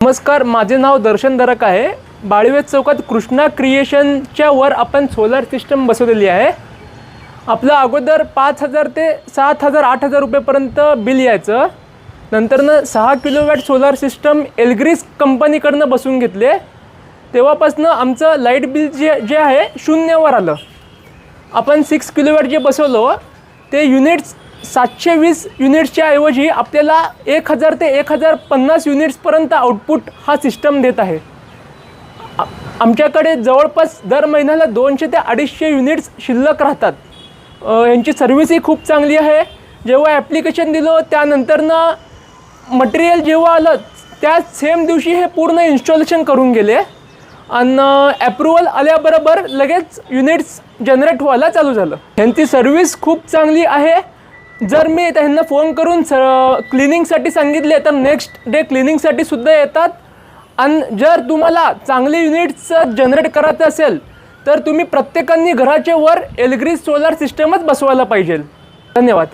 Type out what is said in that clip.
नमस्कार, माझे नाव दर्शन दरक आहे। बाळीवेत चौकात कृष्णा क्रिएशनच्या वर आपण सोलर सिस्टम बसवलेली आहे। आपलं अगोदर 5000 ते 7000 8000 रुपयेपर्यंत बिल यायचं। नंतरनं 6 किलोवॅट सोलर सिस्टम एल्ग्रिस कंपनीकडनं बसवून घेतले। तेव्हापासून आमचं लाईट बिल जे आहे शून्यावर आलं। आपण 6 किलोवॅट जे बसवलो ते युनिट्स 720 युनिट्सच्या ऐवजी आपल्याला 1000 ते 1050 युनिट्सपर्यंत आउटपुट हा सिस्टम देत आहे। आमच्याकडे जवळपास दर महिन्याला 200 ते 250 युनिट्स शिल्लक राहतात। यांची सर्व्हिसही खूप चांगली आहे। जेव्हा ॲप्लिकेशन दिलं त्यानंतरनं मटेरियल जेव्हा आलं त्या सेम दिवशी हे पूर्ण इन्स्टॉलेशन करून गेले आणि ॲप्रूव्हल आल्याबरोबर लगेच युनिट्स जनरेट व्हायला चालू झालं। यांची सर्व्हिस खूप चांगली आहे। जर मी त्यांना फोन करून क्लिनिंगसाठी सांगितले तर नेक्स्ट डे क्लिनिंगसाठी सुद्धा येतात। आणि जर तुम्हाला चांगले युनिट्स जनरेट करायचं असेल तर तुम्ही प्रत्येकाने घराच्या वर एल्ग्रिस सोलर सिस्टमच बसवायला पाहिजे। धन्यवाद।